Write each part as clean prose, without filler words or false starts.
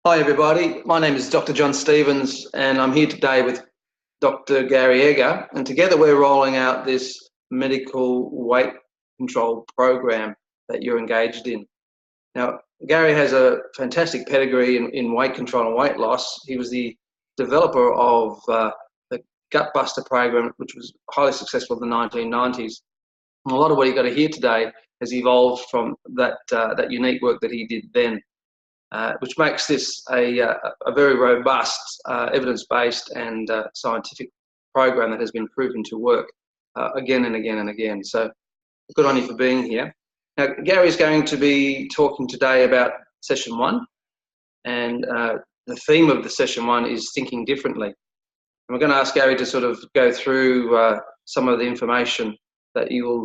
Hi everybody, my name is Dr. John Stevens and I'm here today with Dr. Garry, and together we're rolling out this medical weight control program that you're engaged in. Now, Garry has a fantastic pedigree in weight control and weight loss. He was the developer of the Gut Buster program, which was highly successful in the 1990s. And a lot of what you're going to hear today has evolved from that unique work that he did then. Which makes this a very robust, evidence-based and scientific program that has been proven to work again and again and again. So good on you for being here. Now, Garry is going to be talking today about session 1, and the theme of the session 1 is thinking differently. And we're going to ask Garry to sort of go through some of the information that you'll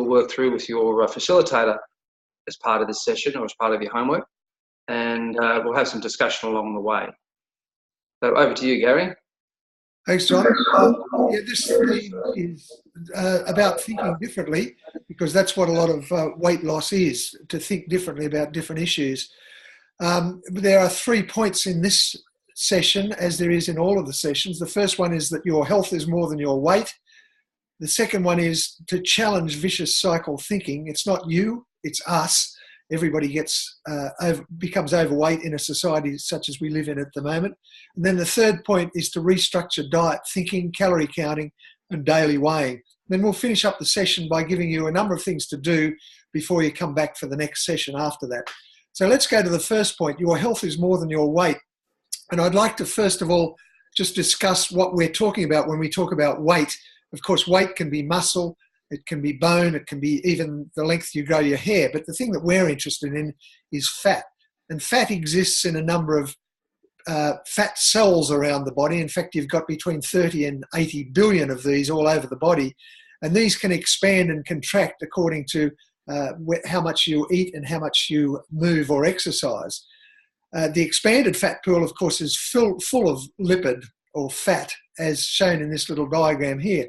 work through with your facilitator as part of this session or as part of your homework. And we'll have some discussion along the way. So over to you, Garry. Thanks, John. This theme is about thinking differently, because that's what a lot of weight loss is, to think differently about different issues. There are 3 points in this session, as there is in all of the sessions. The first one is that your health is more than your weight. The second one is to challenge vicious cycle thinking. It's not you, it's us. Everybody becomes overweight in a society such as we live in at the moment. And then the third point is to restructure diet thinking, calorie counting, and daily weighing. Then we'll finish up the session by giving you a number of things to do before you come back for the next session after that. So let's go to the first point. Your health is more than your weight. And I'd like to first of all just discuss what we're talking about when we talk about weight. Of course, weight can be muscle, it can be bone, it can be even the length you grow your hair. But the thing that we're interested in is fat. And fat exists in a number of fat cells around the body. In fact, you've got between 30 and 80 billion of these all over the body. And these can expand and contract according to how much you eat and how much you move or exercise. The expanded fat pool, of course, is full of lipid or fat, as shown in this little diagram here.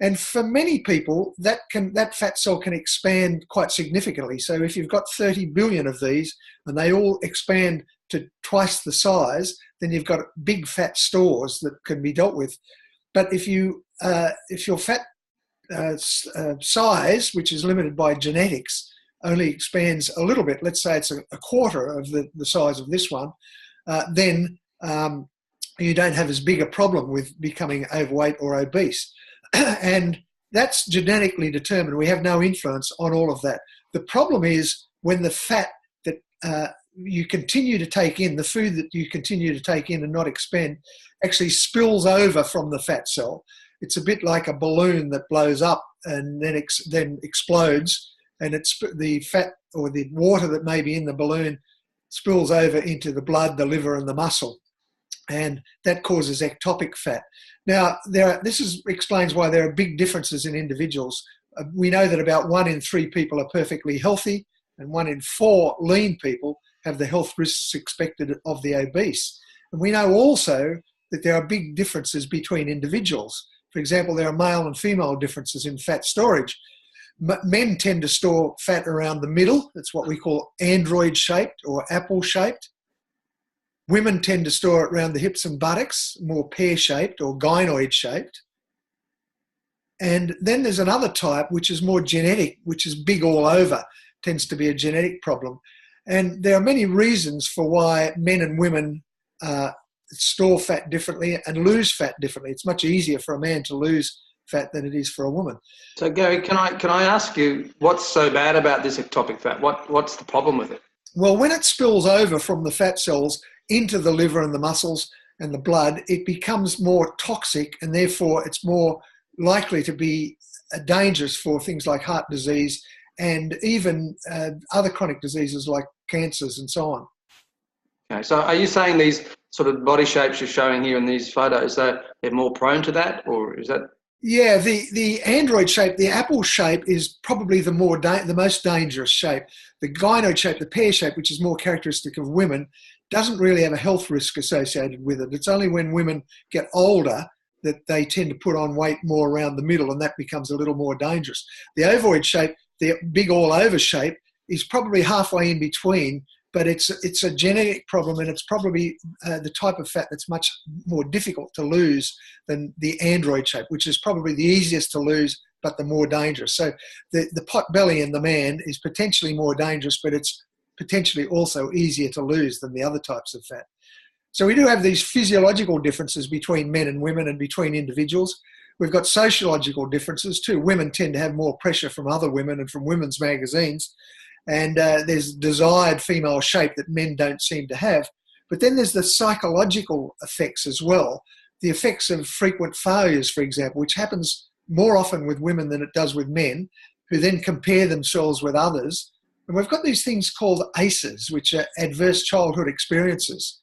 And for many people, that fat cell can expand quite significantly. So if you've got 30 billion of these and they all expand to twice the size, then you've got big fat stores that can be dealt with. But if your fat size, which is limited by genetics, only expands a little bit, let's say it's a quarter of the size of this one, then you don't have as big a problem with becoming overweight or obese. And that's genetically determined. We have no influence on all of that. The problem is when the fat that you continue to take in, the food that you continue to take in and not expend, actually spills over from the fat cell. It's a bit like a balloon that blows up and then explodes, and the fat or the water that may be in the balloon spills over into the blood, the liver, and the muscle. And that causes ectopic fat. Now, explains why there are big differences in individuals. We know that about 1 in 3 people are perfectly healthy, and 1 in 4 lean people have the health risks expected of the obese. And we know also that there are big differences between individuals. For example, there are male and female differences in fat storage. Men tend to store fat around the middle. That's what we call android-shaped or apple-shaped. Women tend to store it around the hips and buttocks, more pear-shaped or gynoid-shaped. And then there's another type, which is more genetic, which is big all over, tends to be a genetic problem. And there are many reasons for why men and women store fat differently and lose fat differently. It's much easier for a man to lose fat than it is for a woman. So Garry, can I ask you, what's so bad about this ectopic fat? What's the problem with it? Well, when it spills over from the fat cells into the liver and the muscles and the blood, it becomes more toxic, and therefore it's more likely to be dangerous for things like heart disease and even other chronic diseases like cancers and so on. Okay, so are you saying these sort of body shapes you're showing here in these photos, that they're more prone to that, or is that? Yeah, the android shape, the apple shape, is probably the most dangerous shape. The gynoid shape, the pear shape, which is more characteristic of women, doesn't really have a health risk associated with it. It's only when women get older that they tend to put on weight more around the middle, and that becomes a little more dangerous. The ovoid shape, the big all-over shape, is probably halfway in between but it's a genetic problem, and it's probably the type of fat that's much more difficult to lose than the android shape, which is probably the easiest to lose but the more dangerous. So the pot belly in the man is potentially more dangerous, but it's potentially also easier to lose than the other types of fat. So we do have these physiological differences between men and women and between individuals. We've got sociological differences too. Women tend to have more pressure from other women and from women's magazines. And there's desired female shape that men don't seem to have. But then there's the psychological effects as well. The effects of frequent failures, for example, which happens more often with women than it does with men, who then compare themselves with others. And we've got these things called ACEs, which are adverse childhood experiences.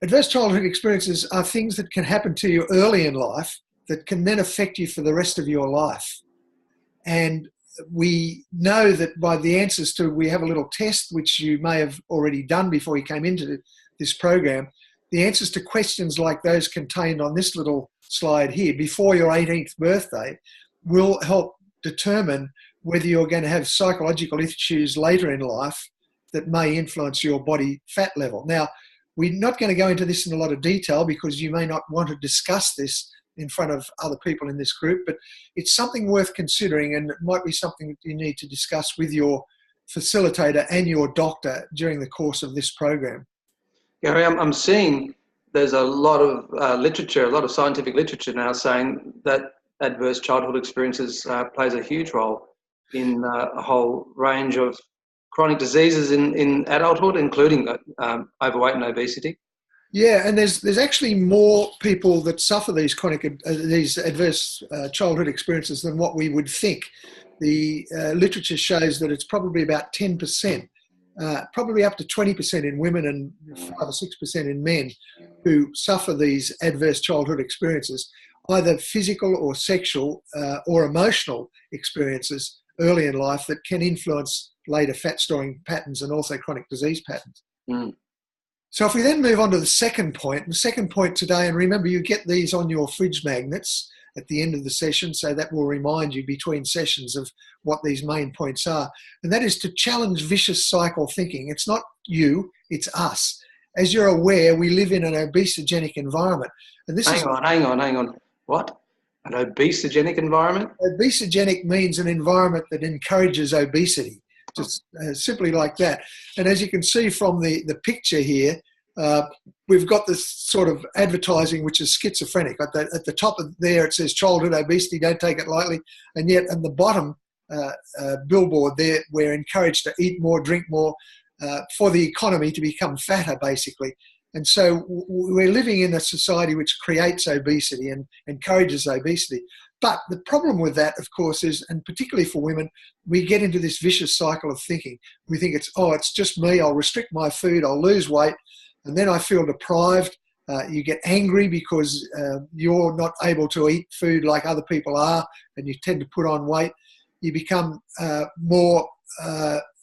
Adverse childhood experiences are things that can happen to you early in life that can then affect you for the rest of your life. And we know that by the answers to, we have a little test which you may have already done before you came into this program. The answers to questions like those contained on this little slide here before your 18th birthday will help determine whether you're going to have psychological issues later in life that may influence your body fat level. Now, we're not going to go into this in a lot of detail because you may not want to discuss this in front of other people in this group, but it's something worth considering, and it might be something that you need to discuss with your facilitator and your doctor during the course of this program. Garry, I'm seeing there's a lot of literature, a lot of scientific literature now saying that adverse childhood experiences plays a huge role in a whole range of chronic diseases in adulthood, including overweight and obesity. Yeah, and there's actually more people that suffer these these adverse childhood experiences than what we would think. The literature shows that it's probably about 10%, probably up to 20% in women and 5 or 6% in men who suffer these adverse childhood experiences, either physical or sexual or emotional experiences early in life that can influence later fat storing patterns and also chronic disease patterns. Mm. So if we then move on to the second point today, and remember you get these on your fridge magnets at the end of the session, so that will remind you between sessions of what these main points are, and that is to challenge vicious cycle thinking. It's not you, it's us. As you're aware, we live in an obesogenic environment. And this Hang on. What? An obesogenic environment? Obesogenic means an environment that encourages obesity. Just simply like that. And as you can see from the picture here, we've got this sort of advertising which is schizophrenic. At the top of there it says childhood obesity, don't take it lightly. And yet at the bottom billboard there, we're encouraged to eat more, drink more, for the economy to become fatter, basically. And so we're living in a society which creates obesity and encourages obesity. But the problem with that, of course, is, and particularly for women, we get into this vicious cycle of thinking. We think it's just me, I'll restrict my food, I'll lose weight, and then I feel deprived. You get angry because you're not able to eat food like other people are, and you tend to put on weight. You become more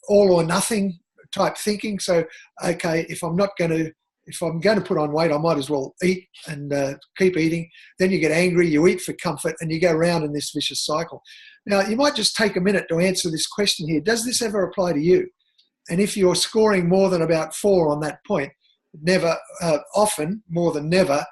all or nothing type thinking. So, okay, if I'm going to put on weight, I might as well eat and keep eating. Then you get angry, you eat for comfort, and you go around in this vicious cycle. Now, you might just take a minute to answer this question here. Does this ever apply to you? And if you're scoring more than about 4 on that point, never, often, more than never,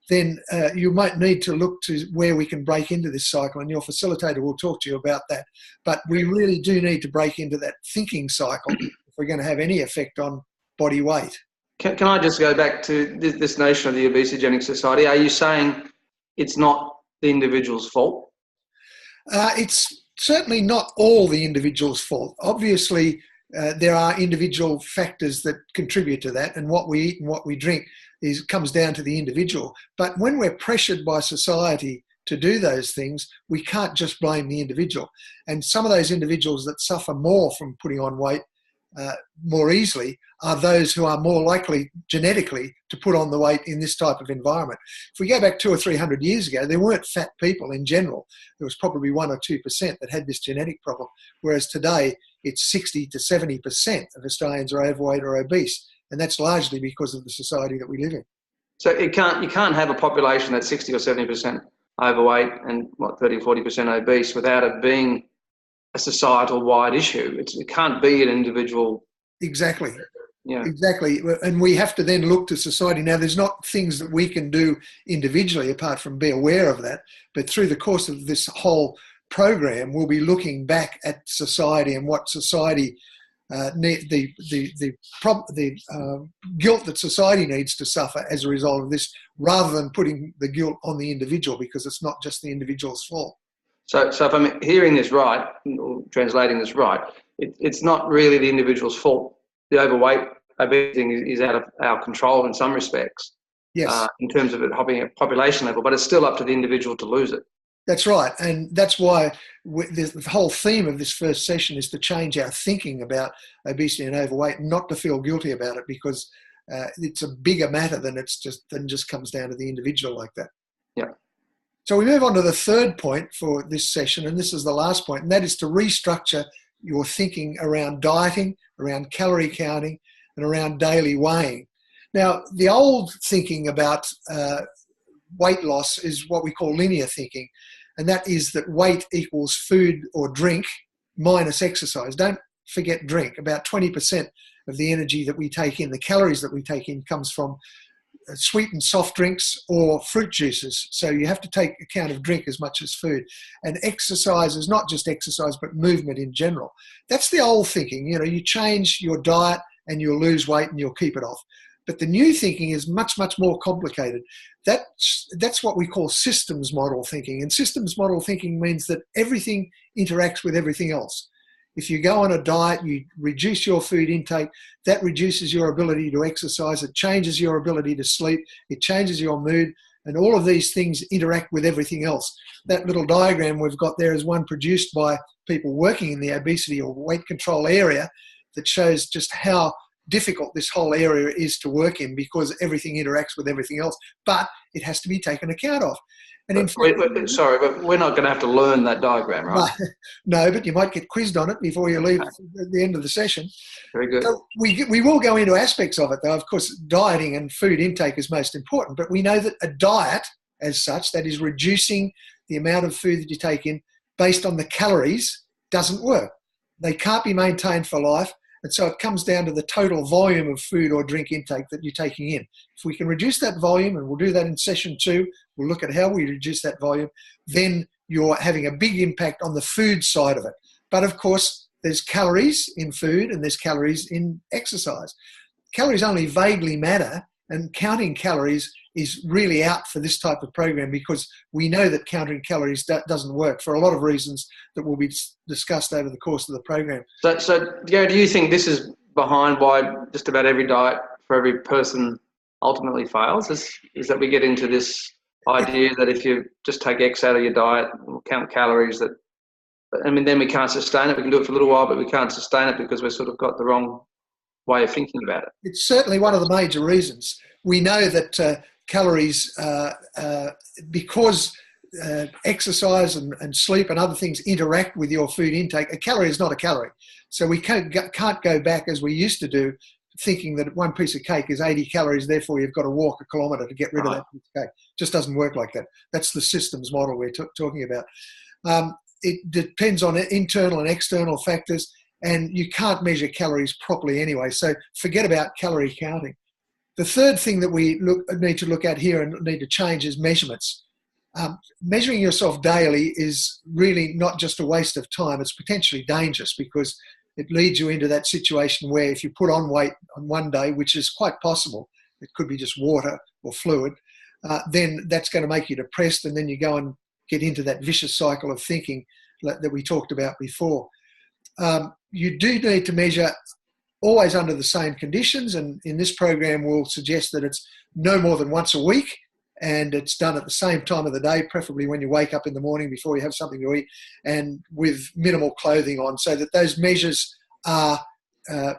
then you might need to look to where we can break into this cycle, and your facilitator will talk to you about that. But we really do need to break into that thinking cycle if we're going to have any effect on body weight. Can I just go back to this notion of the obesogenic society? Are you saying it's not the individual's fault? It's certainly not all the individual's fault. Obviously, there are individual factors that contribute to that, and what we eat and what we drink comes down to the individual. But when we're pressured by society to do those things, we can't just blame the individual. And some of those individuals that suffer more from putting on weight more easily are those who are more likely genetically to put on the weight in this type of environment. If we go back 200 or 300 years ago, there weren't fat people in general. There was probably 1 or 2% that had this genetic problem, whereas today it's 60 to 70% of Australians are overweight or obese, and that's largely because of the society that we live in. So you can't have a population that's 60 or 70% overweight and 30 or 40% obese without it being a societal wide issue. It can't be an individual. Exactly. Yeah. Exactly. And we have to then look to society. Now, there's not things that we can do individually apart from be aware of that. But through the course of this whole program, we'll be looking back at society and what society the guilt that society needs to suffer as a result of this, rather than putting the guilt on the individual, because it's not just the individual's fault. So if I'm hearing this right, or translating this right, it's not really the individual's fault. The overweight, obesity is out of our control in some respects. Yes. In terms of it having a population level, but it's still up to the individual to lose it. That's right. And that's why the whole theme of this first session is to change our thinking about obesity and overweight, and not to feel guilty about it, because it's a bigger matter than just comes down to the individual like that. Yeah. So we move on to the third point for this session, and this is the last point, and that is to restructure your thinking around dieting, around calorie counting, and around daily weighing. Now, the old thinking about weight loss is what we call linear thinking, and that is that weight equals food or drink minus exercise. Don't forget drink. About 20% of the energy that we take in, the calories that we take in, comes from sweetened soft drinks or fruit juices. So you have to take account of drink as much as food. And exercise is not just exercise, but movement in general. That's the old thinking. You know, you change your diet and you'll lose weight and you'll keep it off. But the new thinking is much, much more complicated. That's what we call systems model thinking. And systems model thinking means that everything interacts with everything else. If you go on a diet, you reduce your food intake, that reduces your ability to exercise, it changes your ability to sleep, it changes your mood, and all of these things interact with everything else. That little diagram we've got there is one produced by people working in the obesity or weight control area that shows just how difficult this whole area is to work in, because everything interacts with everything else, but it has to be taken account of. And in fact, sorry, but we're not going to have to learn that diagram, right? No, but you might get quizzed on it before you leave at the end of the session. Very good. So we will go into aspects of it, though. Of course, dieting and food intake is most important, but we know that a diet as such, that is reducing the amount of food that you take in based on the calories, doesn't work. They can't be maintained for life. And so it comes down to the total volume of food or drink intake that you're taking in. If we can reduce that volume, and we'll do that in session 2, we'll look at how we reduce that volume, then you're having a big impact on the food side of it. But of course, there's calories in food and there's calories in exercise. Calories only vaguely matter, and counting calories is really out for this type of program, because we know that counting calories doesn't work for a lot of reasons that will be discussed over the course of the program. So Garry, do you think this is behind why just about every diet for every person ultimately fails? Is that we get into this idea that if you just take X out of your diet and count calories, that, I mean, then we can't sustain it. We can do it for a little while, but we can't sustain it because we've sort of got the wrong way of thinking about it. It's certainly one of the major reasons. We know that calories, because exercise and sleep and other things interact with your food intake, a calorie is not a calorie. So we can't go back as we used to do, thinking that one piece of cake is 80 calories, therefore you've got to walk a kilometre to get rid of that piece of cake. It just doesn't work like that. That's the systems model we're talking about. It depends on internal and external factors, and you can't measure calories properly anyway, so forget about calorie counting. The third thing that we need to look at here and need to change is measurements. Measuring yourself daily is really not just a waste of time, it's potentially dangerous, because it leads you into that situation where if you put on weight on one day, which is quite possible, it could be just water or fluid, then that's going to make you depressed, and then you go and get into that vicious cycle of thinking that we talked about before. You do need to measure always under the same conditions, and in this program we'll suggest that it's no more than once a week, and it's done at the same time of the day, preferably when you wake up in the morning before you have something to eat, and with minimal clothing on, so that those measures are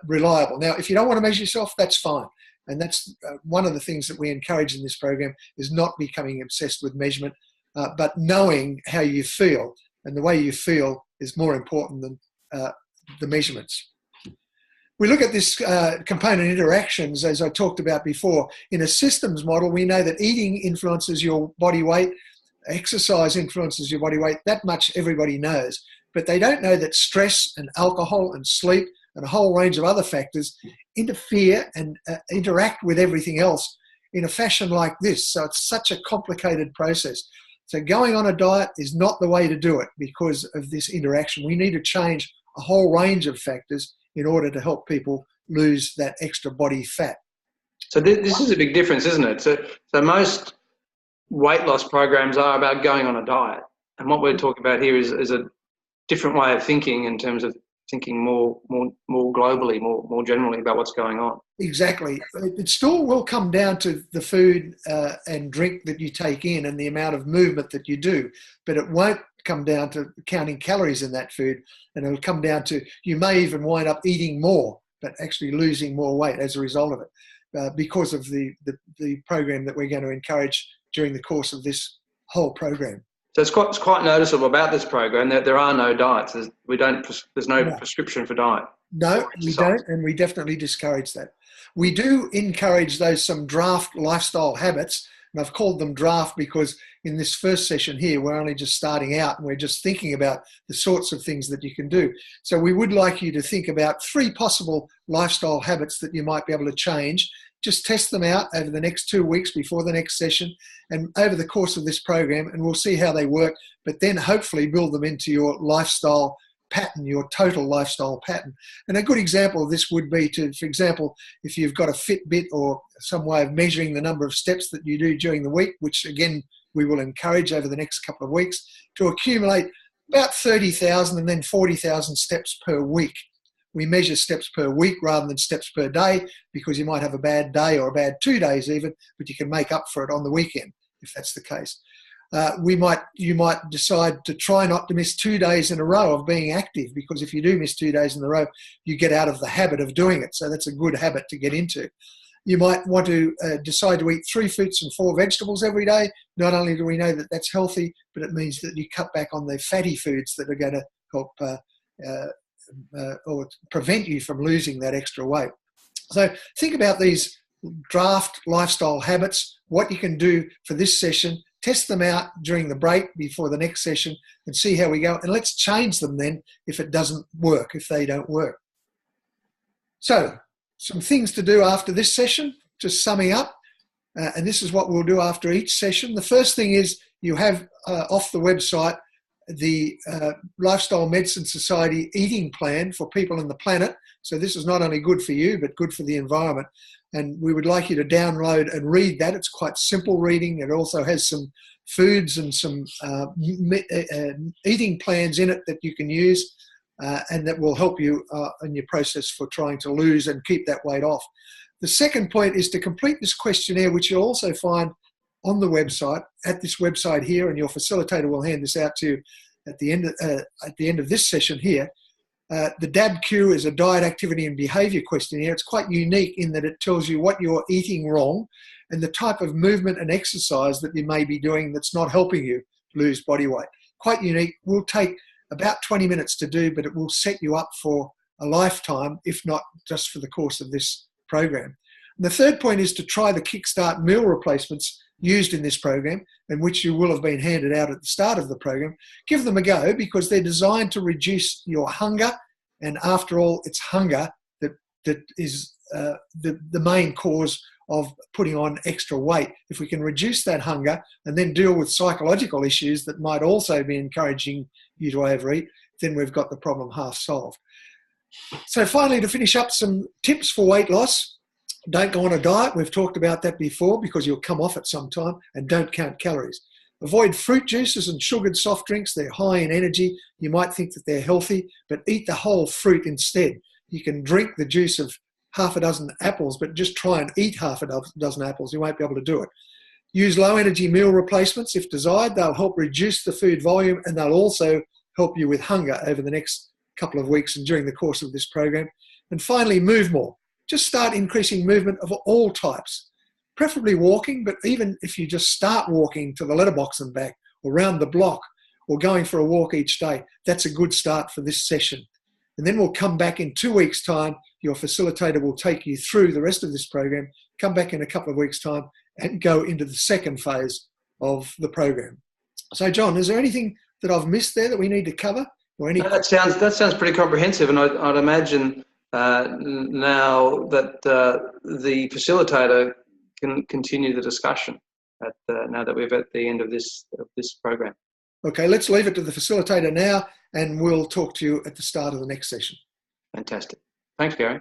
reliable. Now, if you don't want to measure yourself, that's fine, and that's one of the things that we encourage in this program, is not becoming obsessed with measurement, but knowing how you feel, and the way you feel is more important than the measurements. We look at this component interactions, as I talked about before. In a systems model, we know that eating influences your body weight, exercise influences your body weight. That much everybody knows. But they don't know that stress and alcohol and sleep and a whole range of other factors interfere and interact with everything else in a fashion like this. So it's such a complicated process. So going on a diet is not the way to do it because of this interaction. We need to change a whole range of factors in order to help people lose that extra body fat. So this is a big difference, isn't it? So most weight loss programs are about going on a diet. And what we're talking about here is a different way of thinking in terms of thinking more globally, more generally about what's going on. Exactly. It still will come down to the food and drink that you take in and the amount of movement that you do, but it won't come down to counting calories in that food, and it'll come down to, you may even wind up eating more, but actually losing more weight as a result of it, because of the program that we're going to encourage during the course of this whole program. So it's quite noticeable about this program that there are no diets. There's no prescription for diet. No, we don't, and we definitely discourage that. We do encourage some draft lifestyle habits, and I've called them draft because in this first session here, we're only just starting out and we're just thinking about the sorts of things that you can do. So we would like you to think about 3 possible lifestyle habits that you might be able to change. Just test them out over the next 2 weeks before the next session and over the course of this program, and we'll see how they work, but then hopefully build them into your lifestyle pattern, your total lifestyle pattern. And a good example of this would be for example, if you've got a Fitbit or some way of measuring the number of steps that you do during the week, which again, we will encourage over the next couple of weeks, to accumulate about 30,000 and then 40,000 steps per week. We measure steps per week rather than steps per day because you might have a bad day or a bad 2 days even, but you can make up for it on the weekend if that's the case. You might decide to try not to miss 2 days in a row of being active, because if you do miss 2 days in a row, you get out of the habit of doing it. So that's a good habit to get into. You might want to decide to eat 3 fruits and 4 vegetables every day. Not only do we know that that's healthy, but it means that you cut back on the fatty foods that are going to help or prevent you from losing that extra weight. So think about these draft lifestyle habits, what you can do for this session, test them out during the break before the next session and see how we go. And let's change them then if it doesn't work, if they don't work. So some things to do after this session, just summing up, and this is what we'll do after each session. The first thing is you have off the website the Lifestyle Medicine Society eating plan for people on the planet. So this is not only good for you, but good for the environment. And we would like you to download and read that. It's quite simple reading. It also has some foods and some eating plans in it that you can use and that will help you in your process for trying to lose and keep that weight off. The second point is to complete this questionnaire, which you'll also find on the website, at this website here, and your facilitator will hand this out to you at the end of this session here. The DABQ is a diet, activity and behaviour questionnaire. It's quite unique in that it tells you what you're eating wrong and the type of movement and exercise that you may be doing that's not helping you lose body weight. Quite unique. Will take about 20 minutes to do, but it will set you up for a lifetime, if not just for the course of this program. And the third point is to try the Kickstart meal replacements used in this program, and which you will have been handed out at the start of the program. Give them a go because they're designed to reduce your hunger, and after all, it's hunger that is the main cause of putting on extra weight. If we can reduce that hunger and then deal with psychological issues that might also be encouraging you to overeat, then we've got the problem half solved. So finally, to finish up, some tips for weight loss. Don't go on a diet. We've talked about that before because you'll come off it sometime, and don't count calories. Avoid fruit juices and sugared soft drinks. They're high in energy. You might think that they're healthy, but eat the whole fruit instead. You can drink the juice of half a dozen apples, but just try and eat half a dozen apples. You won't be able to do it. Use low energy meal replacements if desired. They'll help reduce the food volume, and they'll also help you with hunger over the next couple of weeks and during the course of this program. And finally, move more. Just start increasing movement of all types, preferably walking, but even if you just start walking to the letterbox and back or round the block or going for a walk each day, that's a good start for this session. And then we'll come back in 2 weeks' time. Your facilitator will take you through the rest of this program, come back in a couple of weeks' time and go into the second phase of the program. So, John, is there anything that I've missed there that we need to cover? Or any? That sounds pretty comprehensive, and I'd imagine now that the facilitator can continue the discussion now that we're at the end of this program. Okay, let's leave it to the facilitator now, and we'll talk to you at the start of the next session. Fantastic. Thanks, Garry.